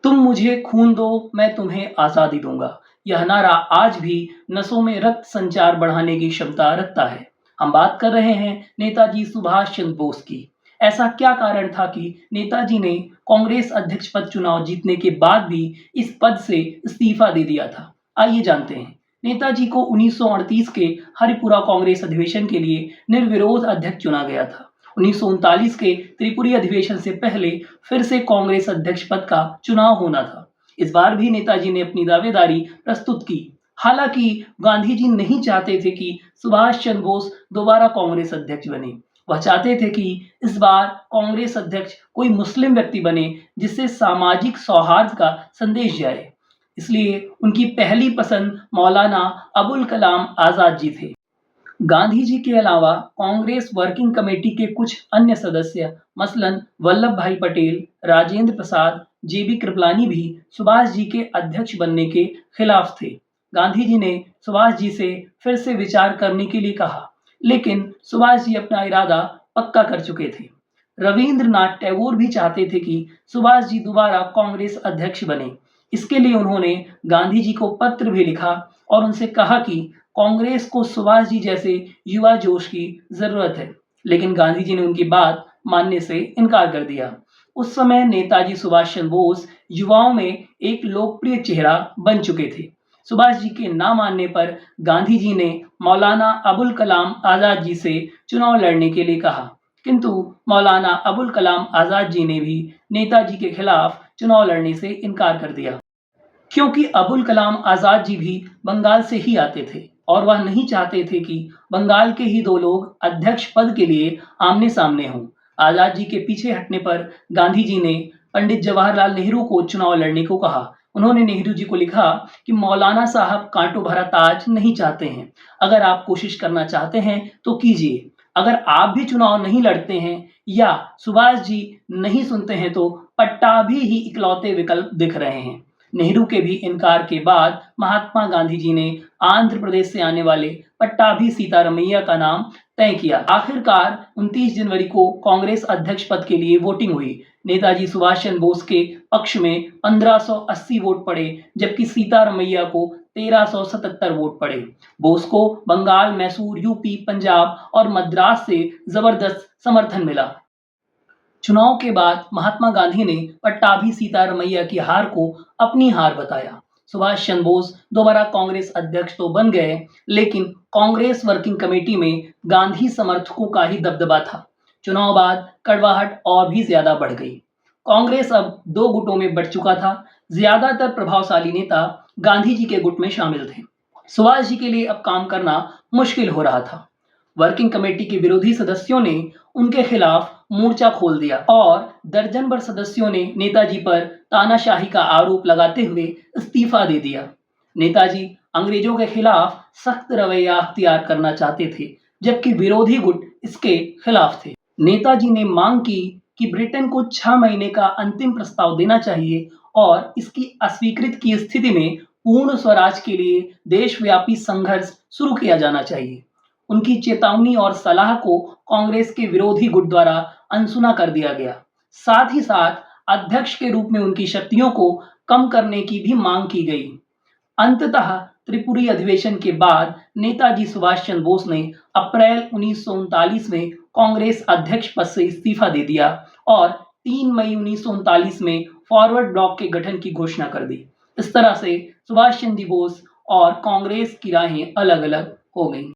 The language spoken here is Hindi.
तुम मुझे खून दो, मैं तुम्हें आज़ादी दूँगा। यह नारा आज भी नसों में रक्त संचार बढ़ाने की क्षमता रखता है। हम बात कर रहे हैं नेताजी सुभाष चंद्र बोस की। ऐसा क्या कारण था कि नेताजी ने कांग्रेस अध्यक्ष पद चुनाव जीतने के बाद भी इस पद से इस्तीफा दे दिया था? आइए जानते हैं। नेताजी को 1938 के हरिपुरा कांग्रेस अधिवेशन के लिए निर्विरोध अध्यक्ष चुना गया था। 1939 के त्रिपुरी अधिवेशन से पहले फिर से कांग्रेस अध्यक्ष पद का चुनाव होना था। इस बार भी नेताजी ने अपनी दावेदारी प्रस्तुत की। हालांकि गांधी जी नहीं चाहते थे कि सुभाष चंद्र बोस दोबारा कांग्रेस अध्यक्ष बने। वह चाहते थे कि इस बार कांग्रेस अध्यक्ष कोई मुस्लिम व्यक्ति बने जिससे सामाजिक सौहार्द का संदेश जाए। इसलिए उनकी पहली पसंद मौलाना अबुल कलाम आजाद जी थे। गांधी जी के अलावा कांग्रेस वर्किंग कमेटी के कुछ अन्य सदस्य मसलन वल्लभ भाई पटेल, राजेंद्र प्रसाद, जेबी कृपलानी भी सुभाष जी के अध्यक्ष बनने के खिलाफ थे। गांधी जी ने सुभाष जी से फिर से विचार करने के लिए कहा, लेकिन सुभाष जी अपना इरादा पक्का कर चुके थे। रविंद्रनाथ टैगोर भी चाहते थे कि सुभाष जी दोबारा कांग्रेस अध्यक्ष बने। इसके लिए उन्होंने गांधी जी को पत्र भी लिखा और उनसे कहा कि कांग्रेस को सुभाष जी जैसे युवा जोश की जरूरत है, लेकिन गांधी जी ने उनकी बात मानने से इनकार कर दिया। उस समय नेताजी सुभाष चंद्र बोस युवाओं में एक लोकप्रिय चेहरा बन चुके थे। सुभाष जी के ना मानने पर गांधी जी ने मौलाना अबुल कलाम आजाद जी से चुनाव लड़ने के लिए कहा, किंतु मौलाना अबुल कलाम आजाद जी ने भी नेताजी के खिलाफ चुनाव लड़ने से इनकार कर दिया, क्योंकि अबुल कलाम आजाद जी भी बंगाल से ही आते थे और वह नहीं चाहते थे कि बंगाल के ही दो लोग अध्यक्ष पद के लिए आमने सामने हों। आजाद जी के पीछे हटने पर गांधी जी ने पंडित जवाहरलाल नेहरू को चुनाव लड़ने को कहा। उन्होंने नेहरू जी को लिखा कि मौलाना साहब कांटों भरा ताज नहीं चाहते हैं। अगर आप कोशिश करना चाहते हैं तो कीजिए। अगर आप भी चुनाव नहीं लड़ते हैं या सुभाष जी नहीं सुनते हैं तो पट्टाभी ही इकलौते विकल्प दिख रहे हैं। नेहरू के भी इनकार के बाद महात्मा गांधी जी ने आंध्र प्रदेश से आने वाले पट्टाभी सीतारमैया का नाम तय किया। आखिरकार 29 जनवरी को कांग्रेस अध्यक्ष पद के लिए वोटिंग हुई। नेताजी सुभाष चंद्र बोस के पक्ष में 1580 वोट पड़े, जबकि सीतारमैया को 1377 वोट पड़े। बोस को बंगाल, मैसूर, यूपी, पंजाब और मद्रास से जबरदस्त समर्थन मिला। चुनाव के बाद महात्मा गांधी ने पट्टाभी सीतारमैया की हार को अपनी हार बताया। सुभाष चंद्र बोस दोबारा कांग्रेस अध्यक्ष तो बन गए, लेकिन कांग्रेस वर्किंग कमेटी में गांधी समर्थकों का ही दबदबा था। चुनाव बाद कड़वाहट और भी ज्यादा बढ़ गई। कांग्रेस अब दो गुटों में बंट चुका था। ज्यादातर प्रभावशाली नेता गांधी जी के गुट में शामिल थे। सुभाष जी के लिए अब काम करना मुश्किल हो रहा था। वर्किंग कमेटी के विरोधी सदस्यों ने उनके खिलाफ मोर्चा खोल दिया और दर्जन भर सदस्यों ने नेताजी पर तानाशाही का आरोप लगाते हुए इस्तीफा दे दिया। नेताजी अंग्रेजों के खिलाफ सख्त रवैया अख्तियार करना चाहते थे, जबकि विरोधी गुट इसके खिलाफ थे। नेताजी ने मांग की कि ब्रिटेन को 6 महीने का अंतिम प्रस्ताव देना चाहिए और इसकी अस्वीकृति की स्थिति में पूर्ण स्वराज के लिए देशव्यापी संघर्ष शुरू किया जाना चाहिए। उनकी चेतावनी और सलाह को कांग्रेस के विरोधी गुट द्वारा अनसुना कर दिया गया। साथ ही साथ अध्यक्ष के रूप में उनकी शक्तियों को कम करने की भी मांग की गई। अंततः त्रिपुरी अधिवेशन के बाद नेताजी सुभाष चंद्र बोस ने अप्रैल 1939 में कांग्रेस अध्यक्ष पद से इस्तीफा दे दिया और 3 मई 1939 में फॉरवर्ड ब्लॉक के गठन की घोषणा कर दी। इस तरह से सुभाष चंद्र बोस और कांग्रेस की राहें अलग अलग हो गईं।